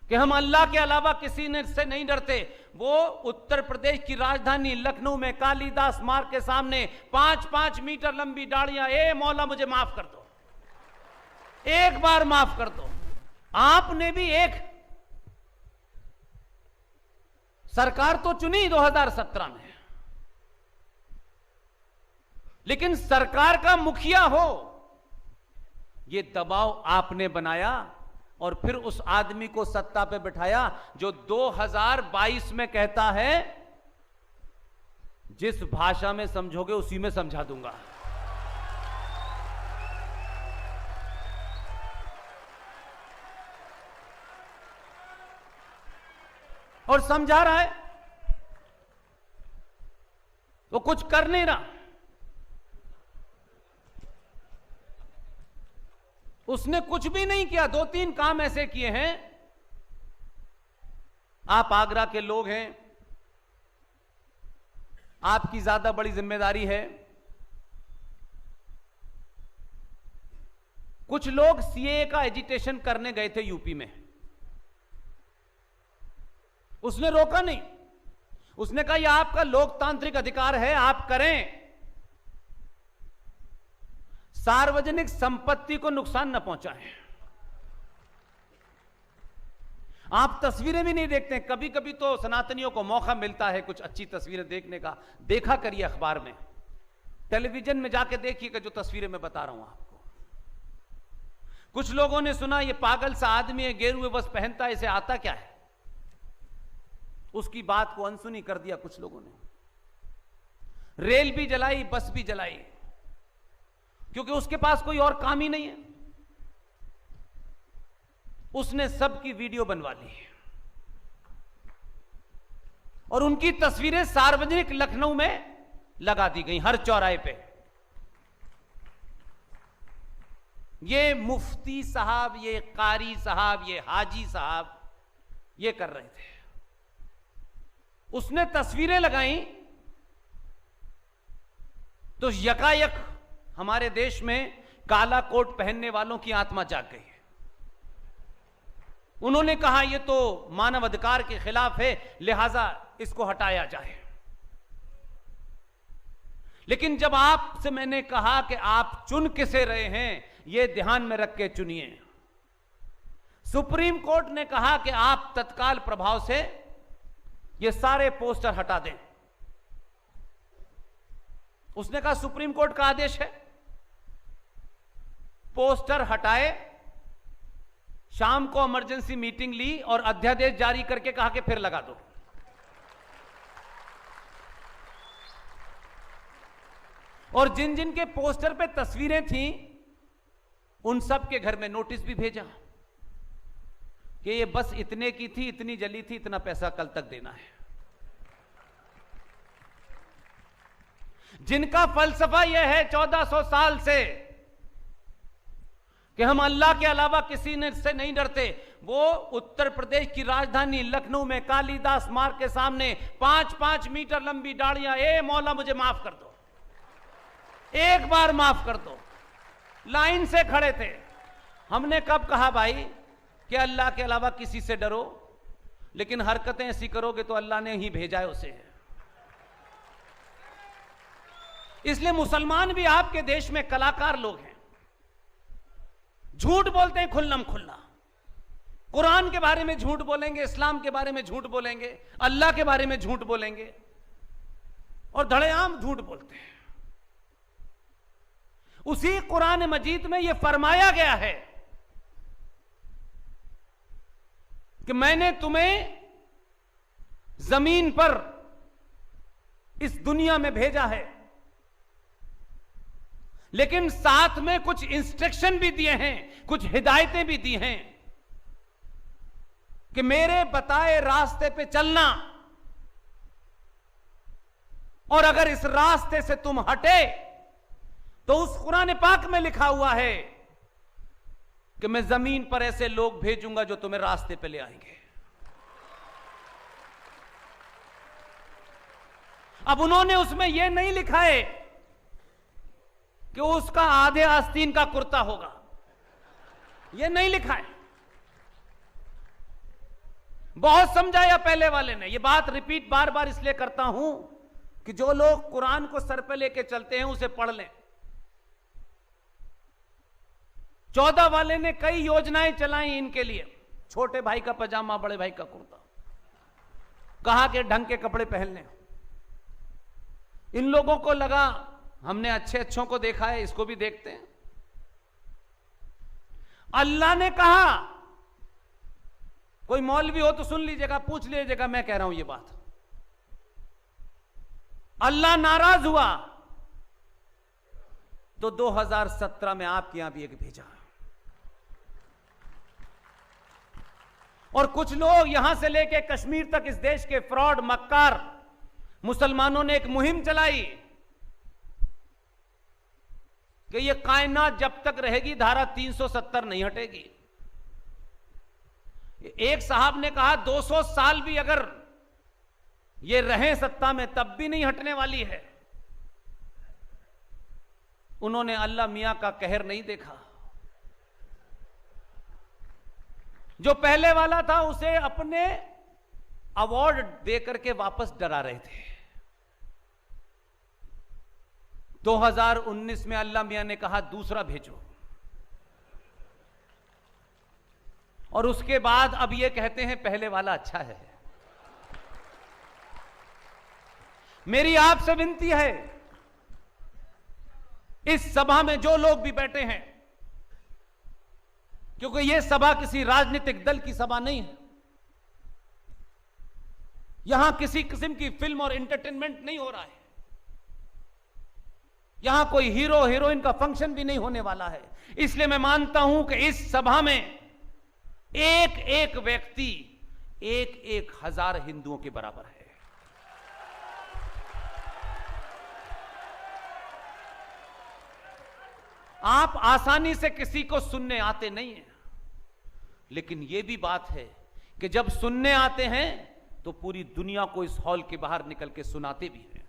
कि हम अल्लाह के अलावा किसी ने से नहीं डरते। वो उत्तर प्रदेश की राजधानी लखनऊ में कालिदास मार्ग के सामने 5-5 मीटर लंबी दाढ़ियां, ए मौला मुझे माफ कर दो, एक बार माफ कर दो। आपने भी एक सरकार तो चुनी 2017 में, लेकिन सरकार का मुखिया हो, यह दबाव आपने बनाया और फिर उस आदमी को सत्ता पे बिठाया जो 2022 में कहता है जिस भाषा में समझोगे उसी में समझा दूंगा। और समझा रहा है, वो कुछ कर नहीं रहा। उसने कुछ भी नहीं किया। 2-3 काम ऐसे किए हैं। आप आगरा के लोग हैं, आपकी ज्यादा बड़ी जिम्मेदारी है। कुछ लोग सीएए का एजिटेशन करने गए थे यूपी में, उसने रोका नहीं। उसने कहा यह आपका लोकतांत्रिक अधिकार है, आप करें, सार्वजनिक संपत्ति को नुकसान न पहुंचाएं। आप तस्वीरें भी नहीं देखते। कभी कभी तो सनातनियों को मौका मिलता है कुछ अच्छी तस्वीरें देखने का, देखा करिए अखबार में, टेलीविजन में जाके देखिएगा जो तस्वीरें मैं बता रहा हूं आपको। कुछ लोगों ने सुना ये पागल सा आदमी है, गेरुए वस्त्र पहनता है, इसे आता क्या है। उसकी बात को अनसुनी कर दिया कुछ लोगों ने। रेल भी जलाई, बस भी जलाई, क्योंकि उसके पास कोई और काम ही नहीं है। उसने सबकी वीडियो बनवा ली और उनकी तस्वीरें सार्वजनिक लखनऊ में लगा दी गई, हर चौराहे पे। ये मुफ्ती साहब, ये कारी साहब, ये हाजी साहब ये कर रहे थे। उसने तस्वीरें लगाई तो यकायक हमारे देश में काला कोट पहनने वालों की आत्मा जाग गई। उन्होंने कहा यह तो मानव अधिकार के खिलाफ है, लिहाजा इसको हटाया जाए। लेकिन जब आपसे मैंने कहा कि आप चुन किसे रहे हैं, यह ध्यान में रख के चुनिए। सुप्रीम कोर्ट ने कहा कि आप तत्काल प्रभाव से ये सारे पोस्टर हटा दें। उसने कहा सुप्रीम कोर्ट का आदेश है, पोस्टर हटाए। शाम को इमरजेंसी मीटिंग ली और अध्यादेश जारी करके कहा कि फिर लगा दो। और जिन जिन के पोस्टर पे तस्वीरें थीं उन सब के घर में नोटिस भी भेजा कि ये बस इतने की थी, इतनी जली थी, इतना पैसा कल तक देना है। जिनका फलसफा यह है 1400 साल से कि हम अल्लाह के अलावा किसी ने से नहीं डरते, वो उत्तर प्रदेश की राजधानी लखनऊ में कालिदास मार्ग के सामने 5-5 मीटर लंबी दाढ़ियां, ए मौला मुझे माफ कर दो, एक बार माफ कर दो, लाइन से खड़े थे। हमने कब कहा भाई कि अल्लाह के अलावा किसी से डरो, लेकिन हरकतें ऐसी करोगे तो अल्लाह ने ही भेजा है उसे। इसलिए मुसलमान भी आपके देश में कलाकार लोग हैं, झूठ बोलते हैं खुल्लम खुल्ला। कुरान के बारे में झूठ बोलेंगे, इस्लाम के बारे में झूठ बोलेंगे, अल्लाह के बारे में झूठ बोलेंगे और धड़ेआम झूठ बोलते हैं। उसी कुरान मजीद में यह फरमाया गया है कि मैंने तुम्हें जमीन पर इस दुनिया में भेजा है, लेकिन साथ में कुछ इंस्ट्रक्शन भी दिए हैं, कुछ हिदायतें भी दी हैं कि मेरे बताए रास्ते पे चलना, और अगर इस रास्ते से तुम हटे तो उस कुरान पाक में लिखा हुआ है कि मैं जमीन पर ऐसे लोग भेजूंगा जो तुम्हें रास्ते पे ले आएंगे। अब उन्होंने उसमें यह नहीं लिखा है कि उसका आधे आस्तीन का कुर्ता होगा, यह नहीं लिखा है। बहुत समझाया पहले वाले ने। ये बात रिपीट बार बार इसलिए करता हूं कि जो लोग कुरान को सर पे लेके चलते हैं उसे पढ़ लें। 14 वाले ने कई योजनाएं चलाई इनके लिए, छोटे भाई का पजामा, बड़े भाई का कुर्ता, कहा के ढंग के कपड़े पहनने। इन लोगों को लगा हमने अच्छे अच्छों को देखा है, इसको भी देखते हैं। अल्लाह ने कहा, कोई मौलवी हो तो सुन लीजिएगा, पूछ लीजिएगा, मैं कह रहा हूं ये बात। अल्लाह नाराज हुआ तो 2017 में आपके यहां भी एक भेजा। और कुछ लोग यहां से लेके कश्मीर तक इस देश के फ्रॉड मक्कार मुसलमानों ने एक मुहिम चलाई कि ये कायनात जब तक रहेगी धारा 370 नहीं हटेगी। एक साहब ने कहा 200 साल भी अगर ये रहें सत्ता में तब भी नहीं हटने वाली है। उन्होंने अल्लाह मियां का कहर नहीं देखा। जो पहले वाला था उसे अपने अवार्ड देकर के वापस डरा रहे थे। 2019 में अल्लाह मियां ने कहा दूसरा भेजो, और उसके बाद अब ये कहते हैं पहले वाला अच्छा है। मेरी आपसे विनती है, इस सभा में जो लोग भी बैठे हैं, क्योंकि यह सभा किसी राजनीतिक दल की सभा नहीं है, यहां किसी किस्म की फिल्म और एंटरटेनमेंट नहीं हो रहा है, यहां कोई हीरो हीरोइन का फंक्शन भी नहीं होने वाला है। इसलिए मैं मानता हूं कि इस सभा में एक एक व्यक्ति 1,000 हिंदुओं के बराबर है। आप आसानी से किसी को सुनने आते नहीं हैं, लेकिन यह भी बात है कि जब सुनने आते हैं तो पूरी दुनिया को इस हॉल के बाहर निकल के सुनाते भी हैं।